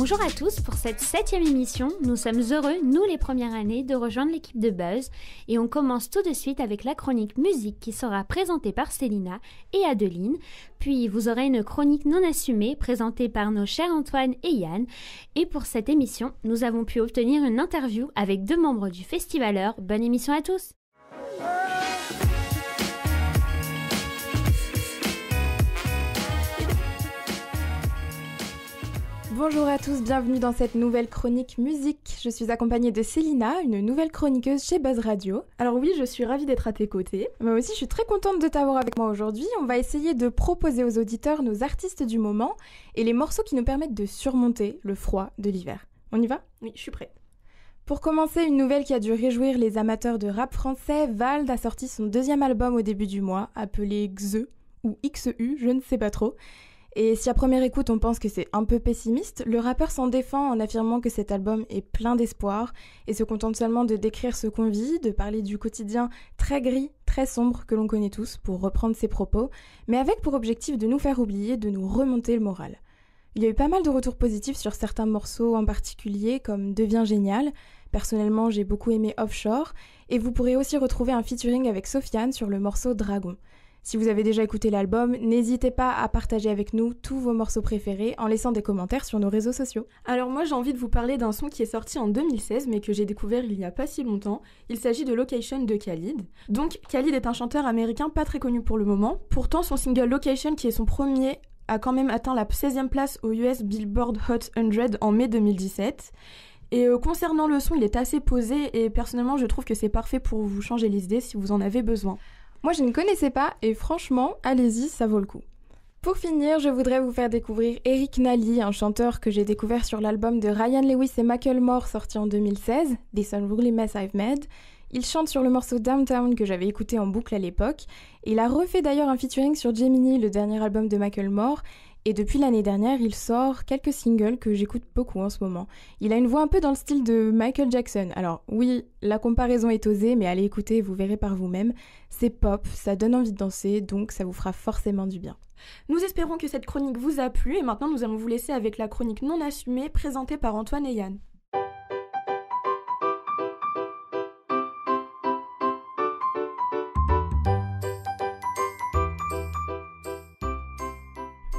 Bonjour à tous, pour cette 7e émission, nous sommes heureux, nous les premières années, de rejoindre l'équipe de Buzz et on commence tout de suite avec la chronique musique qui sera présentée par Célina et Adeline, puis vous aurez une chronique non assumée présentée par nos chers Antoine et Yann et pour cette émission, nous avons pu obtenir une interview avec 2 membres du Festivaleur. Bonne émission à tous! Bonjour à tous, bienvenue dans cette nouvelle chronique musique. Je suis accompagnée de Célina, une nouvelle chroniqueuse chez Buzz Radio. Alors oui, je suis ravie d'être à tes côtés. Moi aussi, je suis très contente de t'avoir avec moi aujourd'hui. On va essayer de proposer aux auditeurs nos artistes du moment et les morceaux qui nous permettent de surmonter le froid de l'hiver. On y va ? Oui, je suis prête. Pour commencer, une nouvelle qui a dû réjouir les amateurs de rap français, Vald a sorti son 2e album au début du mois, appelé XE ou XEU, je ne sais pas trop. Et si à première écoute on pense que c'est un peu pessimiste, le rappeur s'en défend en affirmant que cet album est plein d'espoir et se contente seulement de décrire ce qu'on vit, de parler du quotidien très gris, très sombre que l'on connaît tous, pour reprendre ses propos, mais avec pour objectif de nous faire oublier, de nous remonter le moral. Il y a eu pas mal de retours positifs sur certains morceaux en particulier, comme Devient génial. Personnellement, j'ai beaucoup aimé Offshore, et vous pourrez aussi retrouver un featuring avec Sofiane sur le morceau Dragon. Si vous avez déjà écouté l'album, n'hésitez pas à partager avec nous tous vos morceaux préférés en laissant des commentaires sur nos réseaux sociaux. Alors moi j'ai envie de vous parler d'un son qui est sorti en 2016 mais que j'ai découvert il n'y a pas si longtemps. Il s'agit de Location de Khalid. Donc Khalid est un chanteur américain pas très connu pour le moment. Pourtant son single Location, qui est son premier, a quand même atteint la 16e place au US Billboard Hot 100 en mai 2017. Et concernant le son, il est assez posé et personnellement je trouve que c'est parfait pour vous changer les idées si vous en avez besoin. Moi, je ne connaissais pas et franchement, allez-y, ça vaut le coup. Pour finir, je voudrais vous faire découvrir Eric Nally, un chanteur que j'ai découvert sur l'album de Ryan Lewis et Macklemore sorti en 2016, This Unruly Mess I've Made. Il chante sur le morceau Downtown que j'avais écouté en boucle à l'époque. Et il a refait d'ailleurs un featuring sur Gemini, le dernier album de Macklemore. Et depuis l'année dernière, il sort quelques singles que j'écoute beaucoup en ce moment. Il a une voix un peu dans le style de Michael Jackson. Alors oui, la comparaison est osée, mais allez écouter et vous verrez par vous-même. C'est pop, ça donne envie de danser, donc ça vous fera forcément du bien. Nous espérons que cette chronique vous a plu et maintenant nous allons vous laisser avec la chronique non assumée présentée par Antoine et Yann.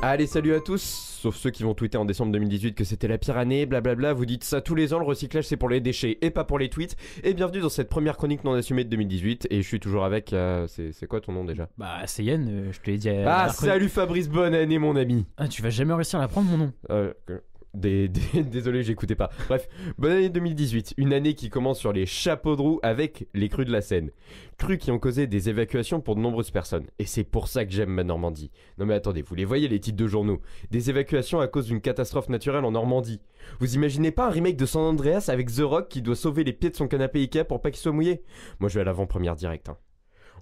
Allez, salut à tous, sauf ceux qui vont tweeter en décembre 2018 que c'était la pire année, blablabla, vous dites ça tous les ans, le recyclage c'est pour les déchets et pas pour les tweets. Et bienvenue dans cette première chronique non assumée de 2018, et je suis toujours avec, c'est quoi ton nom déjà ? Bah c'est Yann, je te l'ai dit Ah salut Fabrice, bonne année mon ami. Ah tu vas jamais réussir à l'apprendre mon nom. Désolé, j'écoutais pas. Bref, bonne année 2018, une année qui commence sur les chapeaux de roue avec les crues de la Seine. Crues qui ont causé des évacuations pour de nombreuses personnes. Et c'est pour ça que j'aime ma Normandie. Non mais attendez, vous les voyez les titres de journaux. Des évacuations à cause d'une catastrophe naturelle en Normandie. Vous imaginez pas un remake de San Andreas avec The Rock qui doit sauver les pieds de son canapé Ikea pour pas qu'il soit mouillé ? Moi je vais à l'avant-première direct.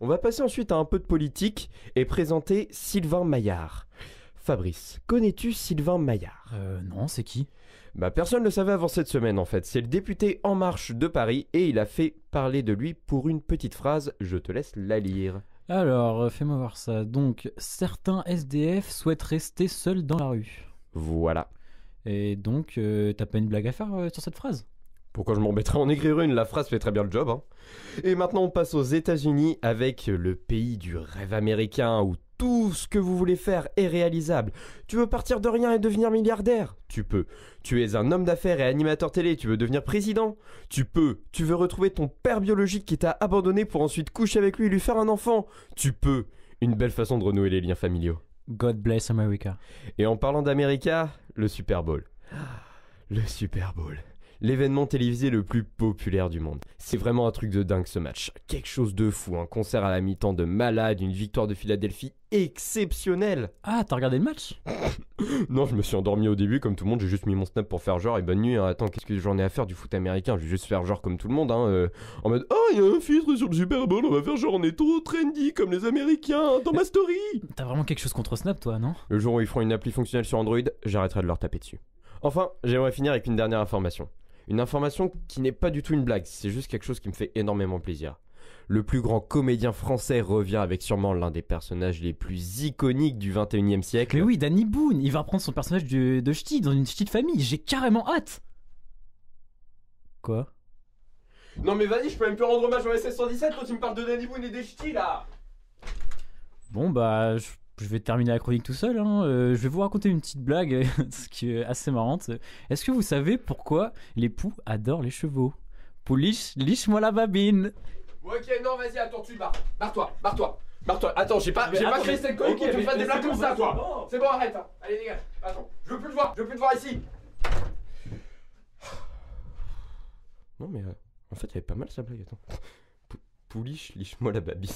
On va passer ensuite à un peu de politique et présenter Sylvain Maillard. Fabrice, connais-tu Sylvain Maillard ? Non, c'est qui ? Bah personne ne le savait avant cette semaine en fait. C'est le député En Marche de Paris et il a fait parler de lui pour une petite phrase. Je te laisse la lire. Alors, fais-moi voir ça. Donc, certains SDF souhaitent rester seuls dans la rue. Voilà. Et donc, t'as pas une blague à faire sur cette phrase ? Pourquoi je m'embêterais à en écrire une ? La phrase fait très bien le job. Et maintenant on passe aux États-Unis avec le pays du rêve américain où tout ce que vous voulez faire est réalisable. Tu veux partir de rien et devenir milliardaire ? Tu peux. Tu es un homme d'affaires et animateur télé, tu veux devenir président ? Tu peux. Tu veux retrouver ton père biologique qui t'a abandonné pour ensuite coucher avec lui et lui faire un enfant ? Tu peux. Une belle façon de renouer les liens familiaux. God bless America. Et en parlant d'America, le Super Bowl. Le Super Bowl. L'événement télévisé le plus populaire du monde. C'est vraiment un truc de dingue ce match. Quelque chose de fou, un concert à la mi-temps de malade, une victoire de Philadelphie exceptionnelle. Ah, t'as regardé le match ? Non, je me suis endormi au début comme tout le monde, j'ai juste mis mon snap pour faire genre et bonne nuit. Attends, qu'est-ce que j'en ai à faire du foot américain ? Je vais juste faire genre comme tout le monde, en mode « Oh, il y a un filtre sur le Super Bowl, on va faire genre on est trop trendy comme les Américains dans ma story !» T'as vraiment quelque chose contre Snap, toi, non ? Le jour où ils feront une appli fonctionnelle sur Android, j'arrêterai de leur taper dessus. Enfin, j'aimerais finir avec une dernière information. Une information qui n'est pas du tout une blague, c'est juste quelque chose qui me fait énormément plaisir. Le plus grand comédien français revient avec sûrement l'un des personnages les plus iconiques du 21e siècle. Mais oui, Danny Boone, il va reprendre son personnage de ch'ti dans une ch'ti de famille. J'ai carrément hâte. Quoi? Non mais vas-y, je peux même plus rendre hommage au SS-117 quand tu me parles de Danny Boone et des ch'tis là. Bon bah, je vais terminer la chronique tout seul. Je vais vous raconter une petite blague qui est assez marrante. Est-ce que vous savez pourquoi les poux adorent les chevaux? Pouliche, liche-moi la babine. Ok, non, vas-y, attends, tu te barres. Barre-toi. Attends, j'ai pas créé cette chronique pour que tu me fasses des blagues comme ça, toi. C'est bon, arrête. Hein. Allez, dégage. Attends, je veux plus te voir ici. Non, mais en fait, elle est pas mal sa blague. Attends. Pouliche, liche-moi la babine.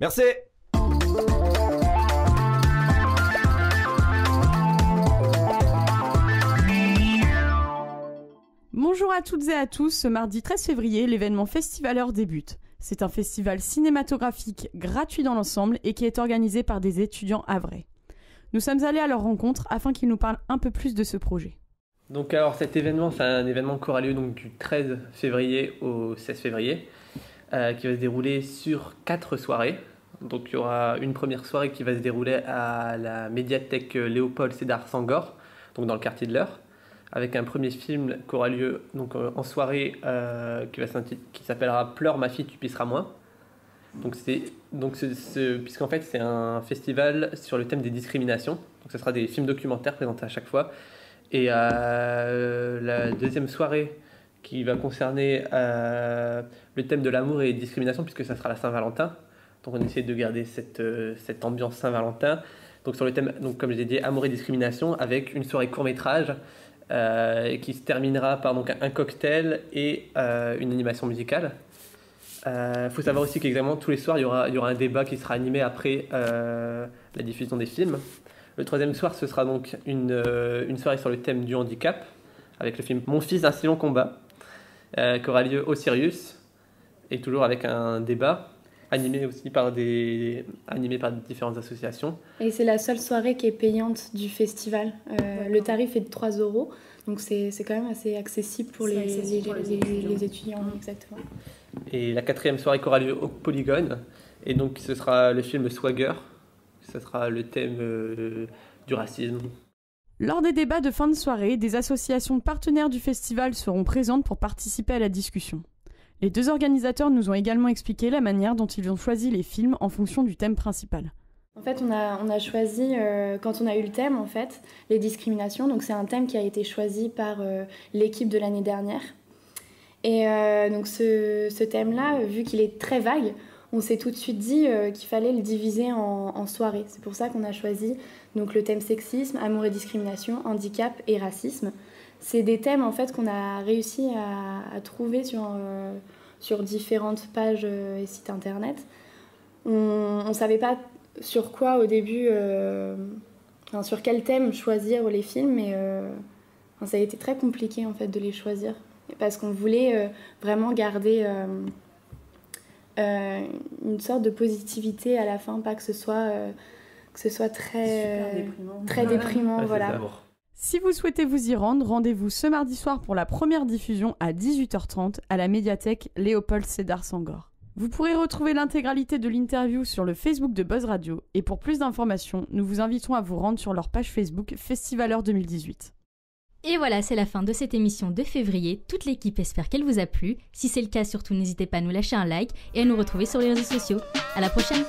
Merci. Bonjour à toutes et à tous, ce mardi 13 février, l'événement Festivaleur débute. C'est un festival cinématographique gratuit dans l'ensemble et qui est organisé par des étudiants havrais. Nous sommes allés à leur rencontre afin qu'ils nous parlent un peu plus de ce projet. Donc alors cet événement, c'est un événement qui aura lieu donc, du 13 février au 16 février, qui va se dérouler sur 4 soirées. Donc il y aura une première soirée qui va se dérouler à la médiathèque Léopold Sédar Senghor, donc dans le quartier de l'Eure, avec un premier film qui aura lieu donc, en soirée qui s'appellera Pleure ma fille, tu pisseras moins. Puisqu'en fait c'est un festival sur le thème des discriminations. Donc ce sera des films documentaires présentés à chaque fois. Et la deuxième soirée qui va concerner le thème de l'amour et des discriminations, puisque ça sera la Saint-Valentin. Donc on essaie de garder cette ambiance Saint-Valentin. Donc sur le thème, donc, comme je l'ai dit, amour et discrimination, avec une soirée court-métrage qui se terminera par donc, un cocktail et une animation musicale. Faut savoir aussi qu'exactement tous les soirs, il y aura un débat qui sera animé après la diffusion des films. Le troisième soir, ce sera donc une soirée sur le thème du handicap, avec le film Mon fils d'un si long combat, qui aura lieu au Sirius, et toujours avec un débat animé aussi par différentes associations. Et c'est la seule soirée qui est payante du festival. Le tarif est de 3 €, donc c'est quand même assez accessible pour les étudiants. Exactement. Et la quatrième soirée qui aura lieu au Polygone, et donc ce sera le film Swagger, ce sera le thème du racisme. Lors des débats de fin de soirée, des associations partenaires du festival seront présentes pour participer à la discussion. Les deux organisateurs nous ont également expliqué la manière dont ils ont choisi les films en fonction du thème principal. En fait, on a choisi, quand on a eu le thème, en fait, les discriminations. Donc c'est un thème qui a été choisi par l'équipe de l'année dernière. Et donc ce thème-là, vu qu'il est très vague, on s'est tout de suite dit qu'il fallait le diviser en soirées. C'est pour ça qu'on a choisi donc, le thème sexisme, amour et discrimination, handicap et racisme. C'est des thèmes en fait, qu'on a réussi à trouver sur différentes pages et sites internet. On ne savait pas sur quoi au début, sur quel thème choisir les films, mais ça a été très compliqué en fait, de les choisir. Parce qu'on voulait vraiment garder une sorte de positivité à la fin, pas que ce soit très déprimant. Ouais, voilà. Si vous souhaitez vous y rendre, rendez-vous ce mardi soir pour la première diffusion à 18h30 à la médiathèque Léopold Sédar Senghor. Vous pourrez retrouver l'intégralité de l'interview sur le Facebook de Buzz Radio et pour plus d'informations, nous vous invitons à vous rendre sur leur page Facebook Festivaleur 2018. Et voilà, c'est la fin de cette émission de février. Toute l'équipe espère qu'elle vous a plu. Si c'est le cas, surtout n'hésitez pas à nous lâcher un like et à nous retrouver sur les réseaux sociaux. À la prochaine!